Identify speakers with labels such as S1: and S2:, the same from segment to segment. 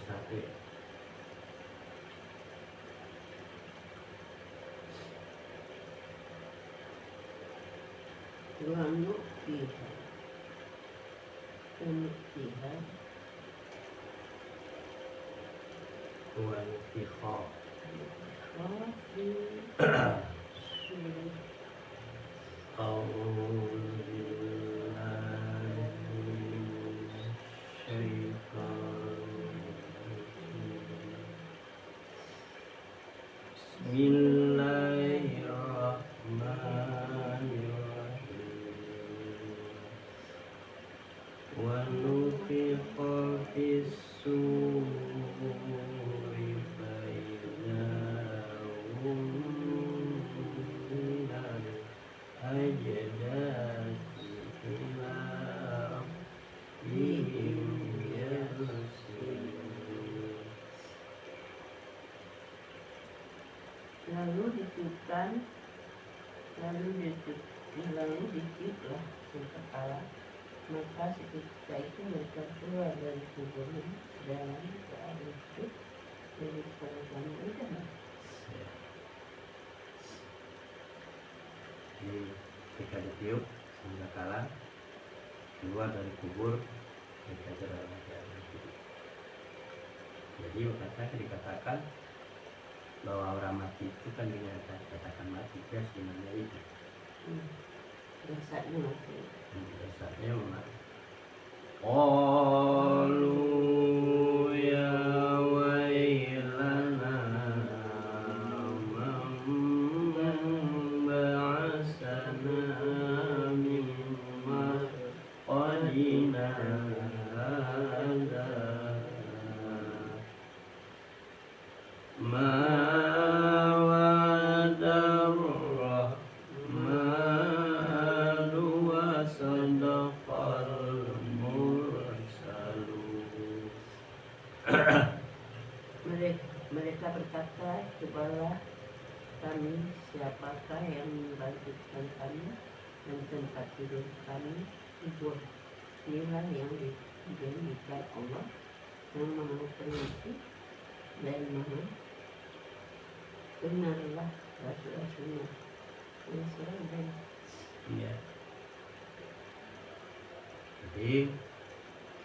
S1: sate.
S2: Tuhan Tuhan Tuhan
S1: Tuhan Fiha. Bismillahirrahmanirrahim. Wa nufiqa fis-suri faidahum minal ajdasi ila rabbihim yansilun.
S2: lalu ditiuplah kepala, maka seketika itu mereka keluar dari kuburnya dalam keadaan hidup dari perasaan udara.
S1: Jadi ketika ditiup sangkakala keluar dari kubur mereka dalam keadaan hidup. Jadi dikatakan bahwa orang mati itu kan dikatakan mati, sebenarnya itu
S2: Rasanya mati.
S1: dasarnya mati. Qalu ya wailana man ba'asana min marqadina hadza ma
S2: mereka berkata, cobalah kami siapakah yang membangkitkan kami dan tempat tidur kami kubur. Inilah yang dijadikan Allah yang maha pengasih dan maha benarlah rasul-rasulnya yang dan
S1: ya. Jadi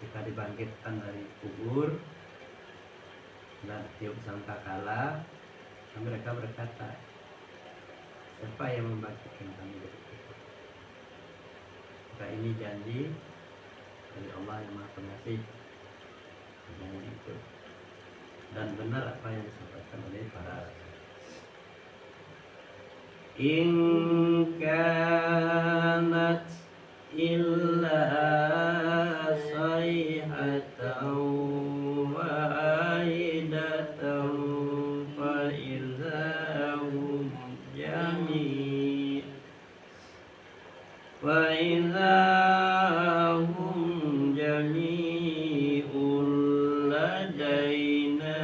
S1: kita dibangkitkan dari kubur dan tiup sangkakala, mereka berkata, siapa yang membangkitkan kami dari kubur? Maka ini janji dari Allah yang maha pengasih, janji itu, dan benar apa yang disampaikan oleh para in kanat illa sayhatan wahidatan fa idza hum jami'un ladaina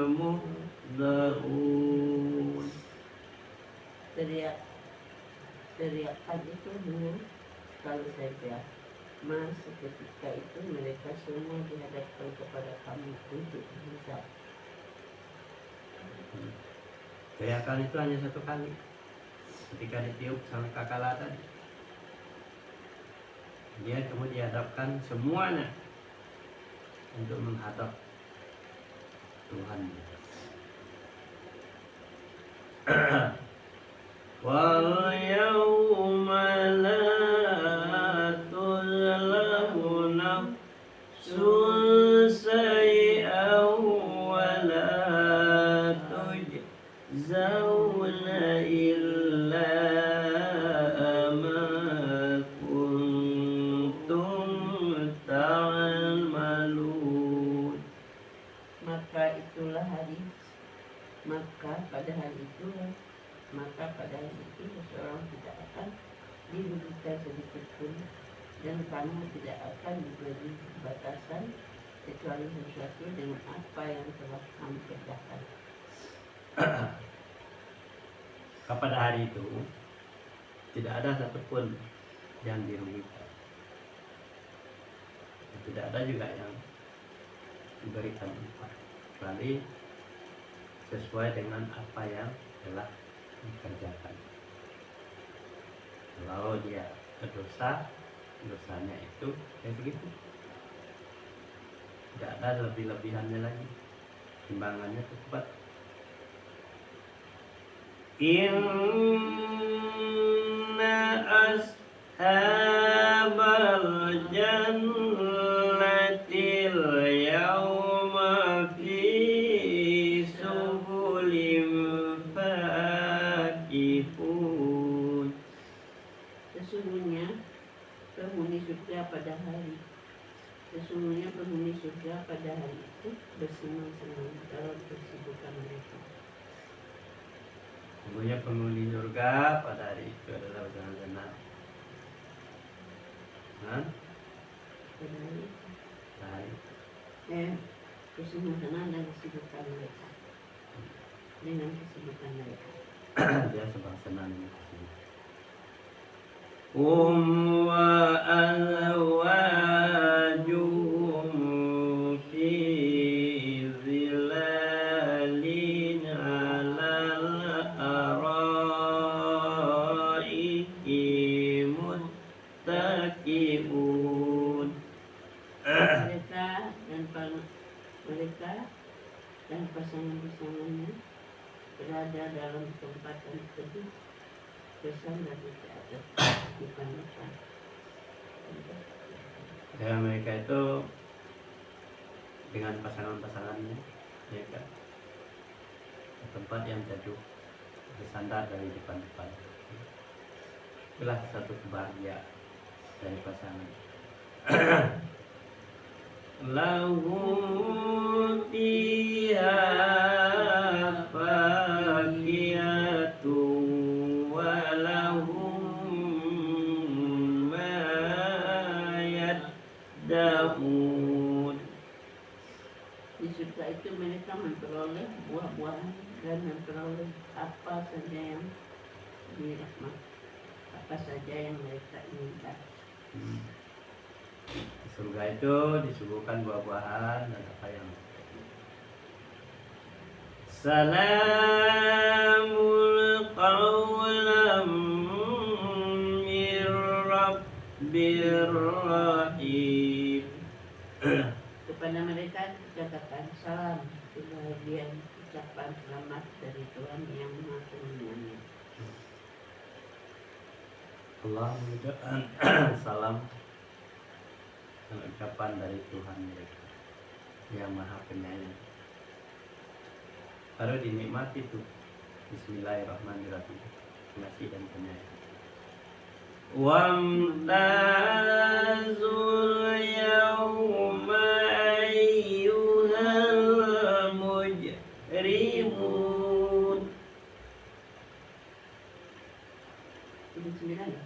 S1: muhdarun.
S2: teriakan itu dulu kalau saya teriak, mas seketika itu mereka semua dihadapkan kepada kami untuk dihisab.
S1: Teriakan itu hanya satu kali ketika ditiup sangkakala tadi. Dia kemudian dihadapkan semuanya untuk menghadap Tuhan. Wal yawma la tuzlamu nafsun shay'an wa la tujzauna illa ma kuntum ta'malun.
S2: Maka pada hari itu seseorang tidak akan dirugikan sedikit pun, dan kamu tidak akan diberi batasan kecuali sesuatu dengan apa yang telah kamu kerjakan.
S1: Pada hari itu tidak ada satupun yang dirugikan, tidak ada juga yang diberikan upah kecuali sesuai dengan apa yang telah dikerjakan. Kalau dia berdosa, dosanya itu kayak begitu, tidak ada lebih-lebihannya lagi, timbangannya tepat. Inna ashabal jannatil yawma fi subulim fakihun.
S2: Sesungguhnya penghuni surga pada hari itu bersenang-senang dalam kesibukan mereka.
S1: Sesungguhnya penghuni surga pada hari itu adalah bersenang-senang.
S2: Pada hari
S1: Hari
S2: bersenang-senang dan kesibukan mereka. Dengan kesibukan mereka.
S1: dia senang-senang dengan kesibukan. Wa azwajuhum fi zilalin 'alal araiki muttaqiun.
S2: Mereka dan pasangan-pasangannya berada dalam tempat yang teduh bersandar di atas dipan-dipan.
S1: Ya, mereka itu dengan pasangan-pasangannya, ya kan, ke tempat yang teduh bersandar dari depan-depan. Itulah satu kebahagiaan dari pasangan. Lahum fiha fakihatun wa lahum ma yadda'un.
S2: Di surga itu mereka memperoleh buah-buahan dan memperoleh apa saja yang dirahmat, apa saja yang mereka inginkan.
S1: Di surga itu disuguhkan buah-buahan dan apa yang Salamul qawlam mir rabbir rahim.
S2: Kepada mereka dikatakan salam, kebahagiaan, ucapan selamat dari Tuhan yang Maha Penyayang.
S1: Allah mengucapkan salam dan ucapan dari Tuhan mereka yang Maha Penyayang. Baru dinikmati tuh. Bismillahirrahmanirrahim. Kasih dan penyayang. Wamtazul yawma ayyuhal mujrimun.
S2: Ini 9 ya?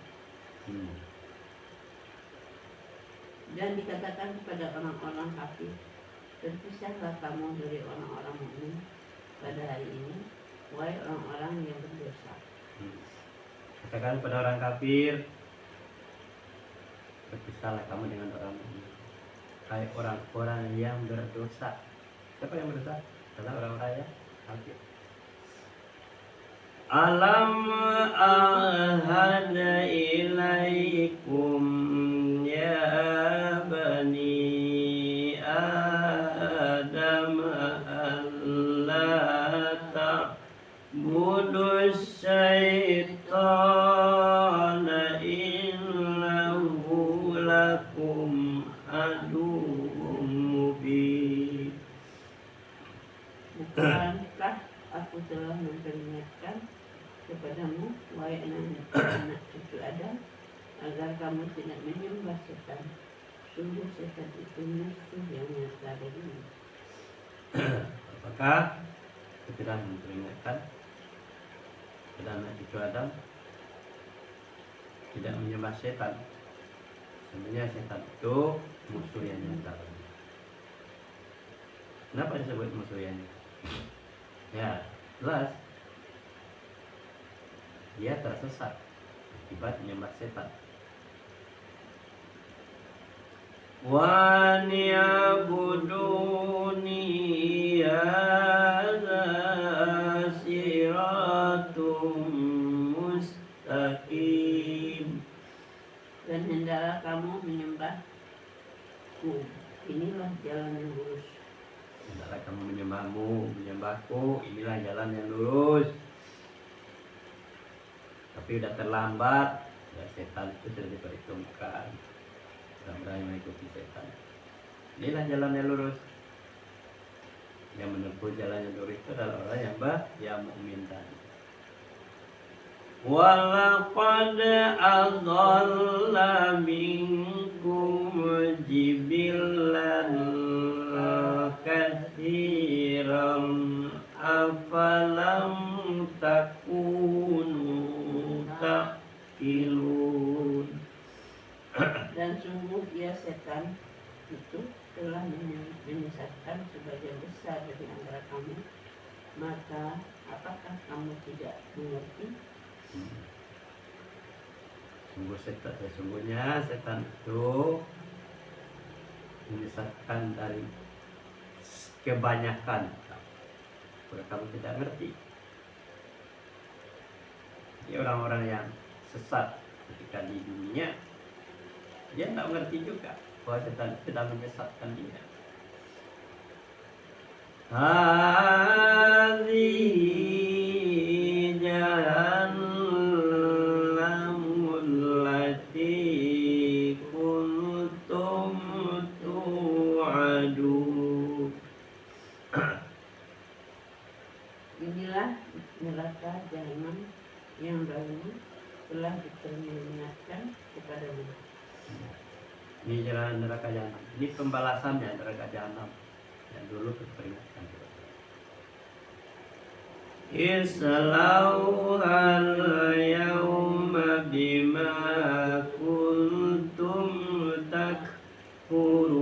S2: Dan dikatakan kepada orang-orang kafir, terpisahlah kamu dari orang-orang mukmin pada hari ini, wahai orang-orang yang berdosa.
S1: Katakan kepada orang kafir, berpisahlah kamu dengan orang mukmin, hai orang-orang yang berdosa. Siapa yang berdosa? Adalah orang-orang yang kafir. Alam ahada ilaikum ya bani Adam alla ta'budu syaitana innahu lakum aduwwum mubin.
S2: Bukankah aku telah memperingatkan kepadamu, wahai anak cucu Adam, agar kamu tidak menyembah setan. Sungguh setan itu musuh yang nyata bagimu.
S1: Apakah kita tidak memperingatkan kepada anak cucu Adam tidak menyembah setan? Sebenarnya setan itu musuh yang nyata. Kenapa disebut musuh yang nyata? Ya, jelas dia tersesat akibat menyembah setan. Wa niyabudun
S2: kamu menyembahku, inilah jalan yang lurus.
S1: Hendaklah kamu menyembahku, inilah jalan yang lurus. Tapi udah terlambat, ya setan itu sudah diperhitungkan. Orang-orang yang mengikuti setan. Inilah jalan yang lurus. Yang menempuh jalan yang lurus itu adalah orang yang mukmin tadi. Walaqad adalla minkum jibillan katsiran afalam takunu taqilun.
S2: Dan sungguh dia setan itu telah menyesatkan sebagian besar dari antara kamu, maka apakah kamu tidak mengerti?
S1: Sesungguhnya setan itu menyesatkan dari kebanyakan. Kalau kamu tidak ngerti, ya orang-orang yang sesat ketika di dunia, dia tidak mengerti juga bahwa setan sedang menyesatkan dia. Hadhihi jahannamul lati kuntum tu'adun.
S2: Inilah neraka jahanam yang dahulu telah diperingatkan kepadamu.
S1: Ini jalan neraka jahanam. Ini pembalasannya neraka jahanam yang dulu diperingatkan. Islauhal yawma bima kuntum takfurun.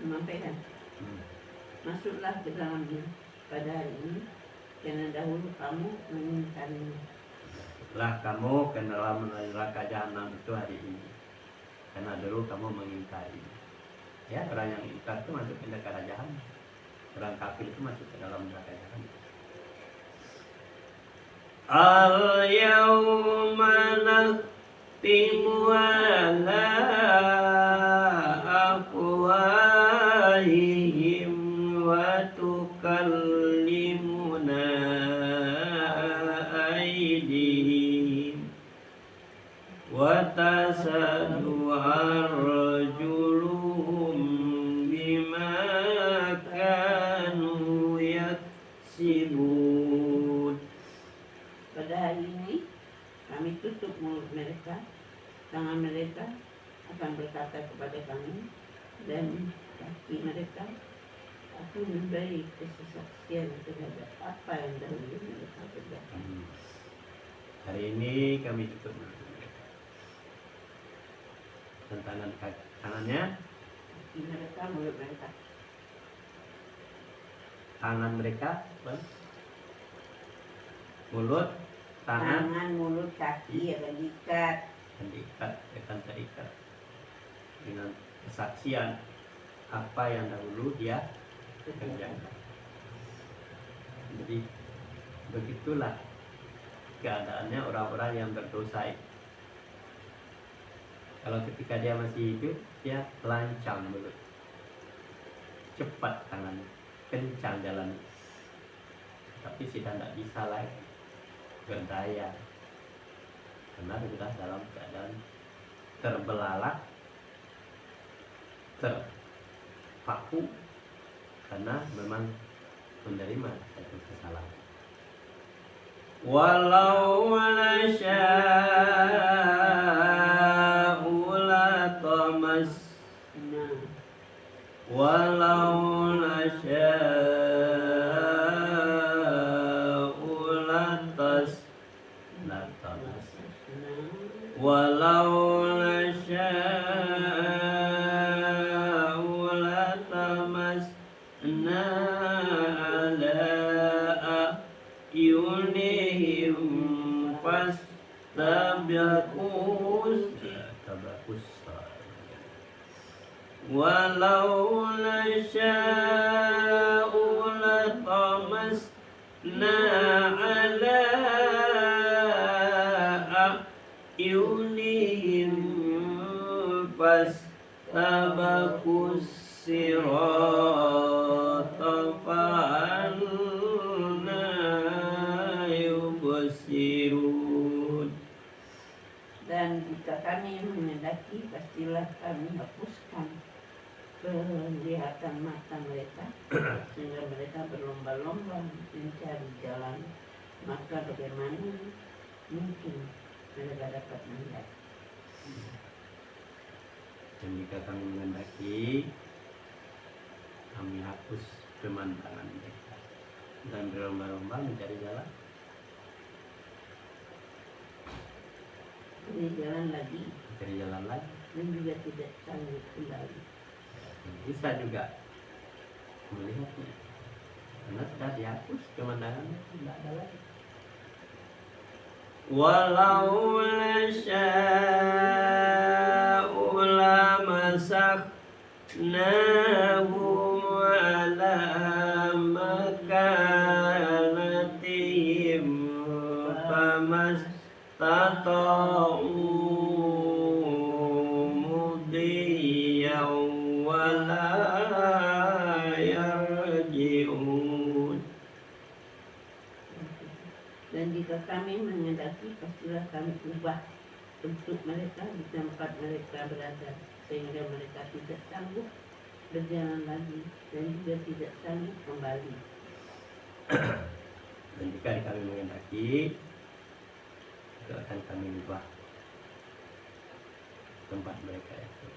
S2: Menyampaikan, masuklah ke dalamnya pada hari ini, karena dahulu kamu mengingkarinya.
S1: Lah kamu ke dalam neraka jahanam itu hari ini, karena dulu kamu mengingkari. Ya, orang yang ingkar itu masuk ke neraka jahanam. Orang kafir itu masuk ke dalam neraka jahanam. Al-yawma nakhtimu ala afwahihim wa tukallimuna aydihim wa tasadu arjuluhum bima kanu yaksibun.
S2: Pada hari ini kami tutup mulut mereka, tangan mereka akan berkata kepada kami, dan kaki mereka akan memberi kesaksian terhadap apa yang dahulu mereka kerjakan.
S1: Hari ini kami tutup mulut mereka. Dan tangannya,
S2: Kaki mereka, mulut mereka.
S1: tangan mereka, mulut, tangan,
S2: Mulut, kaki akan diikat.
S1: akan terikat dengan kesaksian apa yang dahulu dia kerjakan. Jadi begitulah keadaannya orang-orang yang berdosa itu. Kalau ketika dia masih hidup, dia lancang mulut, cepat tangannya, kencang jalan. Tapi sudah tidak bisa lagi berdaya, karena sudah dalam keadaan terbelalak, terpaku, karena memang menerima satu kesalahan. Walau nasya'u latamasna, walau nasya'u latamasna, walau nasya'u latamasna ala a'yunihim fastabiqus walau nasya'u latamasna ala yulihim fastabakus sirata fa'anna yubsirun.
S2: Dan jika kami menghendaki, pastilah kami hapuskan penglihatan mata mereka sehingga mereka berlomba-lomba mencari jalan. Maka bagaimana mungkin mereka dapat melihat?
S1: Dan jika kami menghendaki, kami hapus pemandangan mereka dan berlomba-lomba mencari jalan.
S2: Jalan lagi
S1: Mencari jalan lagi.
S2: dan juga tidak sanggup kembali.
S1: Bisa juga melihatnya karena sudah dihapus pemandangannya, tidak ada lagi. Walau nasya'u lamassaknahum ala makanatihim famastata'u mudiyyan wala yarji'un.
S2: Dan jika kami menghendaki, pastilah kami ubah bentuk mereka di tempat mereka berada sehingga mereka tidak sanggup berjalan lagi dan juga tidak sanggup kembali.
S1: Dan jika kami menghendaki, itu akan kami ubah tempat mereka itu,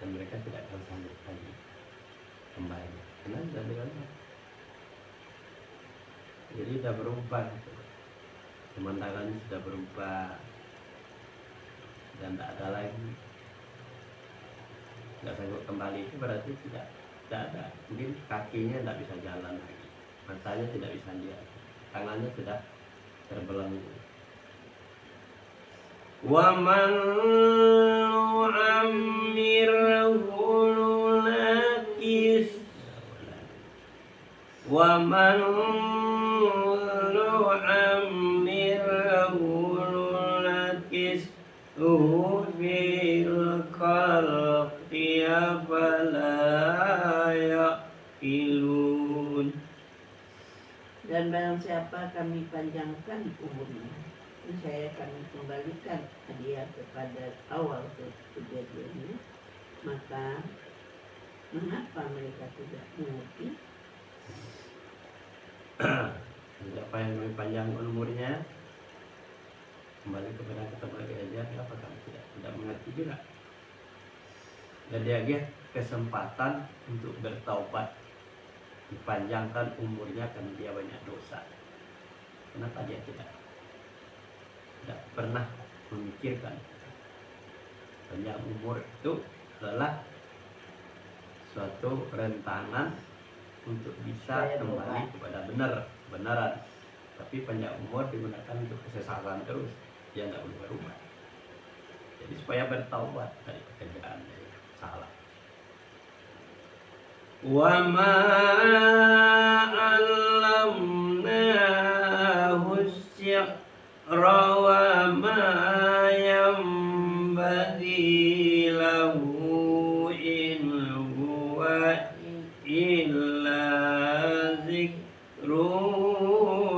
S1: dan mereka tidak akan sanggup lagi kembali karena sudah berubah. Jadi sudah berubah, pemandangannya sudah berubah dan tidak ada lagi, tidak sanggup kembali. Itu berarti tidak ada, mungkin kakinya tidak bisa jalan lagi, matanya tidak bisa lihat, tangannya sudah terbelenggu. Wa man nu'ammirhu nunakis wa man nu'ammirhu nunakishu fil khalqi afala ya'qilun.
S2: Dan barang siapa kami panjangkan umurnya, saya kami kembalikan dia kepada awal kejadiannya, maka mengapa mereka tidak mengerti?
S1: Siapa yang kami panjangkan umurnya kembali kepada tempat kejadian, apa kami tidak mengerti juga. Dan dia kesempatan untuk bertaubat, dipanjangkan umurnya karena dia banyak dosa. Kenapa dia tidak pernah memikirkan panjang umur itu adalah suatu rentangan untuk bisa kembali kepada benaran. Tapi panjang umur digunakan untuk kesesatan terus, dia tidak boleh berubah. Jadi supaya bertaubat dari pekerjaan yang salah. Wa ma 'allamnahu syi'ra wa ma yanbaghi lahu in huwa illa dzikrun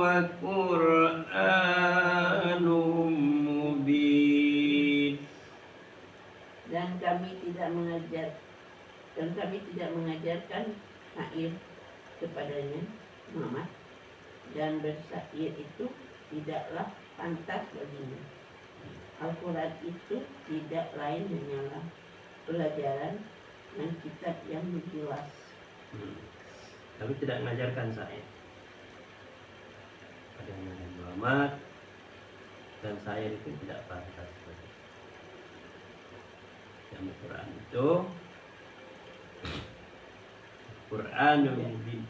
S1: wa qur'anun mubin.
S2: Dan kami tidak mengajarkan syair kepadanya Muhammad, dan bersyair itu tidaklah pantas baginya. Al-Quran itu tidak lain hanyalah pelajaran dan kitab yang jelas.
S1: Kami tidak mengajarkan syair pada Nabi Muhammad, dan syair itu tidak pantas bagi. Yang Al-Quran itu Quranul Mubin,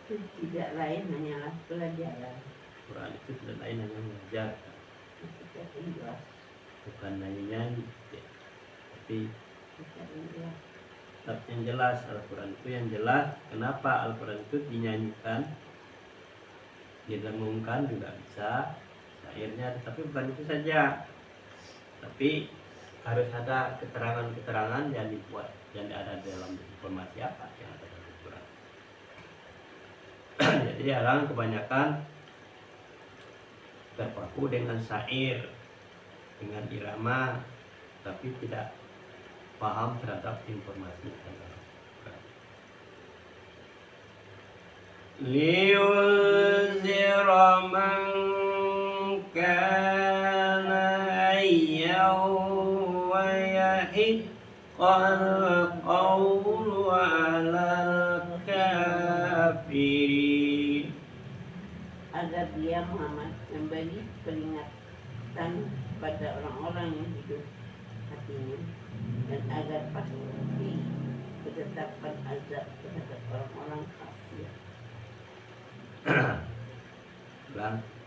S2: Tidak lain hanyalah pelajaran.
S1: Quran itu tidak lain hanya mengajarkan,
S2: Kitab yang jelas.
S1: bukan hanya nyanyi ya. Tapi
S2: Kitab yang jelas.
S1: kitab yang jelas. Al-Quran itu yang jelas. Kenapa Al-Quran itu dinyanyikan, didengungkan juga bisa syairnya, tetapi bukan itu saja, tapi harus ada keterangan-keterangan yang dibuat, yang ada dalam informasi apa yang ada dalam Al-Quran. Jadi orang kebanyakan terpaku dengan syair, dengan irama, tapi tidak paham terhadap informasi yang ada. Liyunzira man kana hayyan wa yahiqqal qawlu 'alal kafirin.
S2: Agar dia Muhammad memberi peringatan pada orang-orang yang hidup hatinya, dan agar pasti ketetapan azab terhadap orang-orang kafir.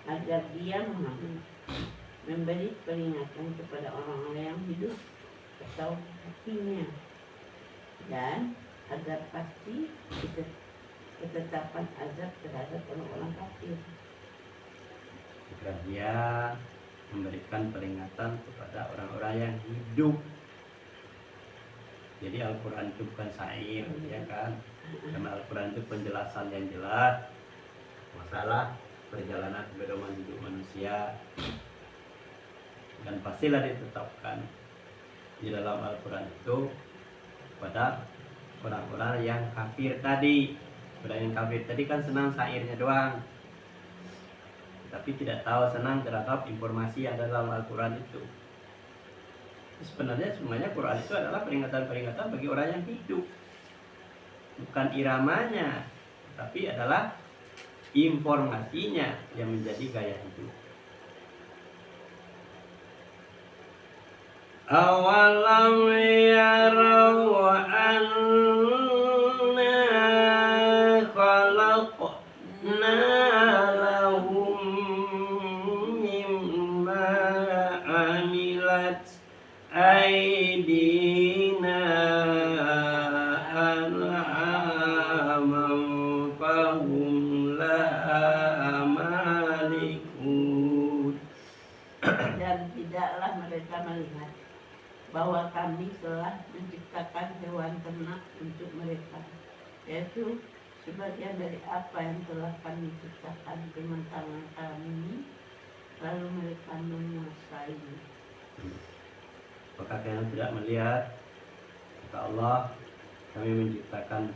S2: Agar dia Muhammad memberi peringatan kepada orang-orang yang hidup atau hatinya, dan agar pasti ketetapan azab terhadap orang-orang kafir.
S1: Agar dia memberikan peringatan kepada orang-orang yang hidup. Jadi Al-Quran itu bukan syair, ya kan? Karena Al-Quran itu penjelasan yang jelas masalah perjalanan kehidupan hidup manusia, dan pastilah ditetapkan di dalam Al-Quran itu pada orang-orang yang kafir tadi. Orang yang kafir tadi kan senang syairnya doang, tapi tidak tahu senang terhadap informasi yang ada dalam Al-Quran itu. Sebenarnya semuanya Quran itu adalah peringatan-peringatan bagi orang yang hidup, bukan iramanya, tapi adalah informasinya yang menjadi gaya hidup. Awalam yarau anna khalaqna lahum mimma amilat aydina an'aman fahum laha malikun.
S2: Dan tidaklah mereka melihat bahwa kami telah menciptakan hewan ternak untuk mereka, yaitu sebagian dari apa yang telah kami ciptakan dengan tangan kami, lalu mereka menguasainya.
S1: Apakah kalian tidak melihat, kata Allah, kami menciptakan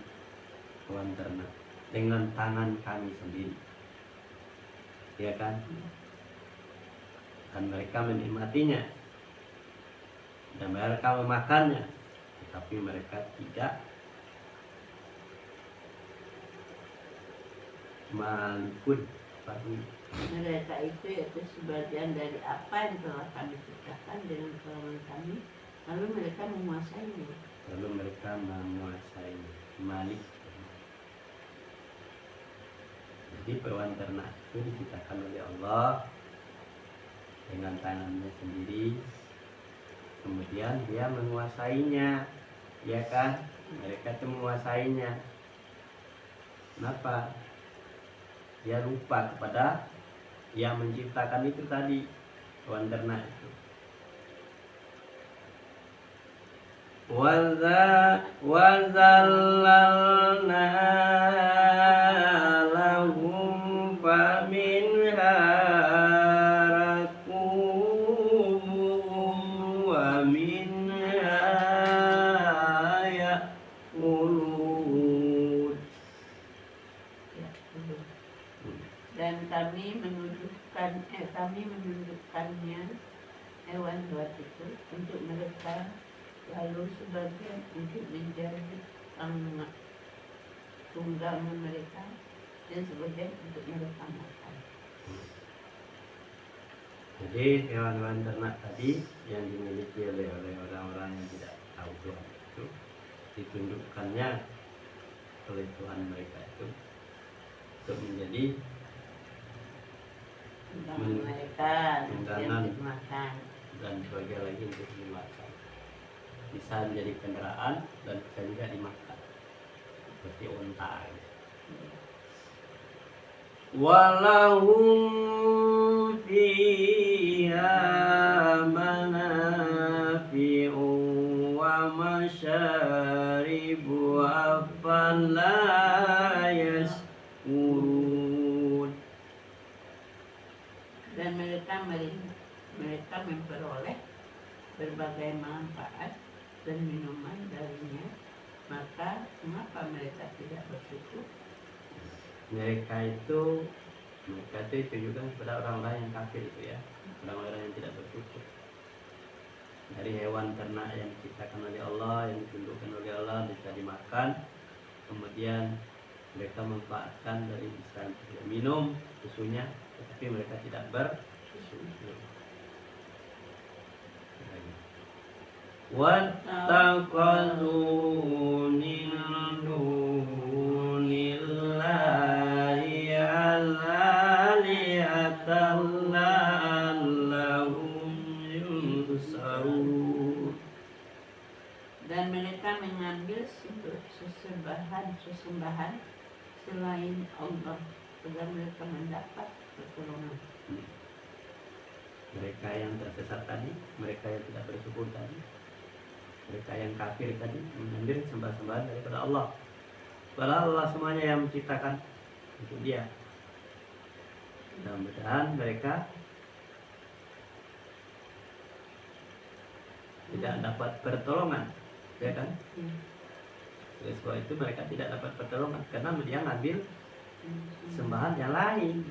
S1: hewan ternak dengan tangan kami sendiri, ya kan? Dan mereka menikmatinya, dan mereka memakannya, tetapi mereka tidak malikun.
S2: Mereka itu yaitu sebagian dari apa yang telah kami ciptakan dengan tangan kami, lalu mereka menguasainya.
S1: Malik. Jadi hewan ternak itu diciptakan oleh Allah dengan tangannya sendiri, kemudian dia menguasainya, ya kan? Mereka itu menguasainya. Kenapa? Dia lupa kepada yang menciptakan itu tadi, hewan ternak itu. Wazallalna lahum faminha rakubuhum wa minha ya'kulun.
S2: Dan kami menundukkannya hewan-hewan itu untuk mereka, lalu sebagian untuk menjadi tunggangan mereka, dan sebagian untuk mereka makan.
S1: Jadi hewan-hewan ternak tadi yang dimiliki oleh orang-orang yang tidak tahu Tuhan itu ditundukkannya oleh Tuhan mereka itu untuk menjadi
S2: mereka
S1: tunggangan
S2: yang dimakan.
S1: dan sebagian lagi untuk dimakan. Bisa menjadi kendaraan dan bisa juga dimakan seperti unta. Walahum fi
S2: hal ini mereka memperoleh berbagai manfaat dan minuman darinya, maka mengapa mereka tidak bersyukur?
S1: Mereka itu juga kepada orang-orang yang kafir itu ya, orang-orang yang tidak bersyukur. Dari hewan ternak yang diciptakan oleh Allah, yang ditundukkan oleh Allah, bisa dimakan, kemudian mereka memanfaatkan dari bisa minum susunya, tetapi mereka tidak bersyukur. Wattaqazu min dunillahi alihatan la'allahum yunsarun.
S2: Dan mereka mengambil sesembahan selain Allah agar mereka mendapat pertolongan.
S1: Mereka yang tersesat tadi, mereka yang tidak bersyukur tadi, mereka yang kafir tadi mengambil sembah-sembahan daripada Allah. Padahal Allah semuanya yang menciptakan untuk dia. Mudah-mudahan mereka tidak dapat pertolongan, ya kan? Oleh sebab itu mereka tidak dapat pertolongan karena dia ngambil sembahan yang lain.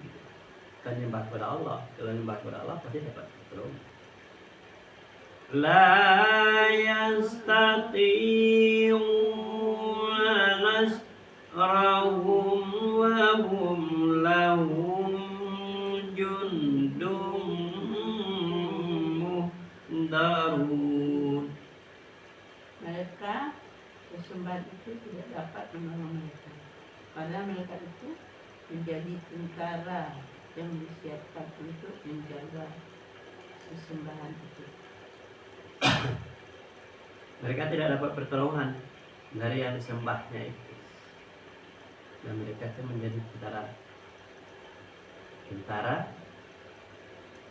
S1: Kan nyembah kepada Allah. Kalau nyembah kepada Allah pasti dapat pertolongan. La yastati'una nasrahum wa hum lahum jundum muhdarun.
S2: Mereka sesembahan itu tidak dapat menolong mereka, padahal mereka itu menjadi tentara yang disiapkan untuk menjaga sesembahan itu.
S1: Mereka tidak dapat pertolongan dari yang disembahnya itu, dan mereka itu menjadi tentara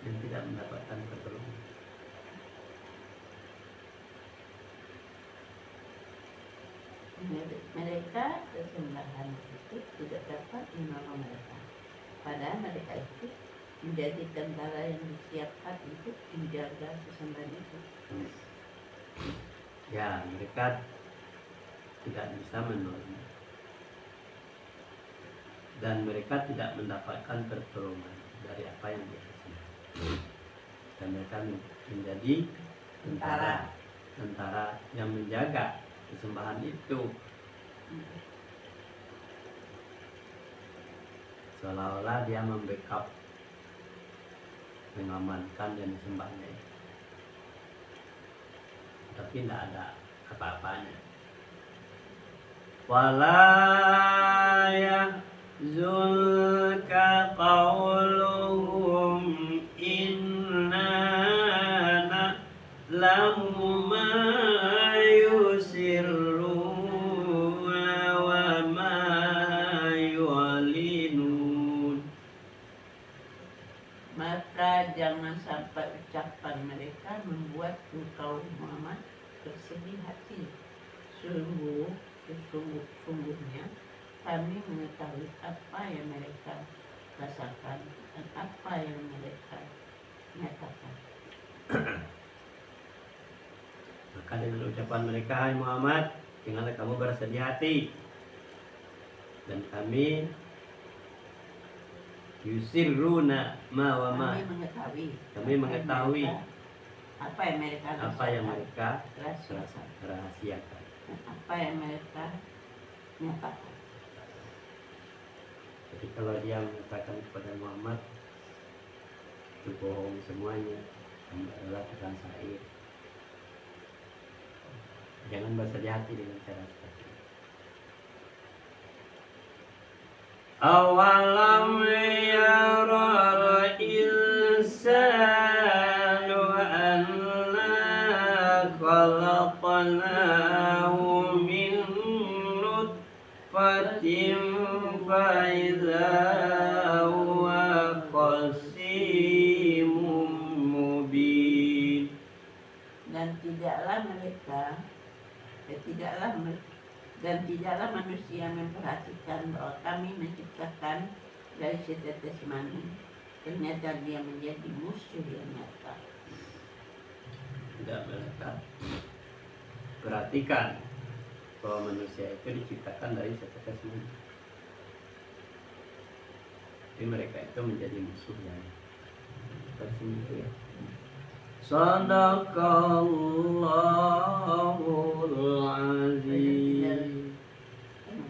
S1: yang tidak mendapatkan pertolongan.
S2: Mereka sesembahan itu tidak dapat menolong mereka, padahal mereka itu menjadi tentara yang disiapkan untuk menjaga sesembahan itu.
S1: Ya, mereka tidak bisa menolong dan mereka tidak mendapatkan pertolongan dari apa yang dia sembah. Dan mereka menjadi tentara yang menjaga kesembahan itu, seolah-olah dia membackup, mengamankan yang disembahnya itu, tapi tidak ada apa-apanya. Wala yahzunka qawluhum inna na'lamu ma yusirruna wa ma yu'linun.
S2: Maka jangan sampai ucapan mereka membuat engkau Muhammad bersedih hati. Sungguhnya kami mengetahui apa yang mereka rasakan dan apa yang mereka nyatakan.
S1: Maka dengan ucapan mereka, hai Muhammad, janganlah kamu bersedih hati. Dan kami yusirruna ma wa ma. Kami mengetahui
S2: apa yang mereka
S1: rahasiakan.
S2: Apa yang mereka nyatakan.
S1: Jadi kalau dia mengatakan kepada Muhammad itu bohong semuanya, kamu adalah tukang syair, jangan bersedih hati dengan cara seperti itu. Awalam yara insanu anna khalaqnahu min nutfatin fa idza huwa khasimun mubin.
S2: Dan tidaklah manusia memperhatikan bahwa kami menciptakan dari setetes mani ternyata dia menjadi musuh yang nyata.
S1: Tidak melekat. Perhatikan bahwa manusia itu diciptakan dari setetes mani. Jadi mereka itu menjadi musuh yang tersendiri ya. Sadaqallahul azim.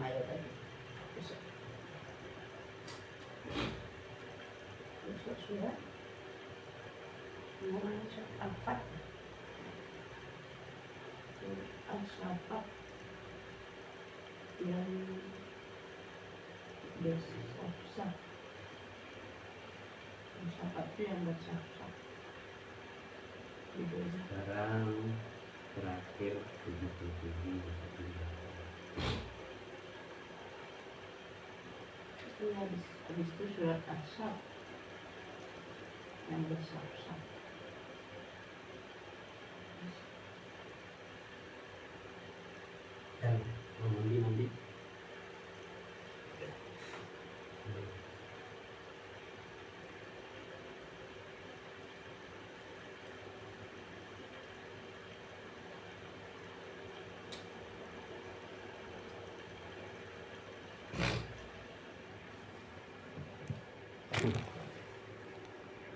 S2: Ayo tadi. Besok surat. Namanya surat Al-Fat. Surat Al-Safat. Yang bersaf-saf. Al-Safat itu yang bersaf-saf.
S1: Sekarang terakhir 77.
S2: Itu habis itu surat As-Saf yang bersaf-saf.
S1: Dan mandi. Thank you.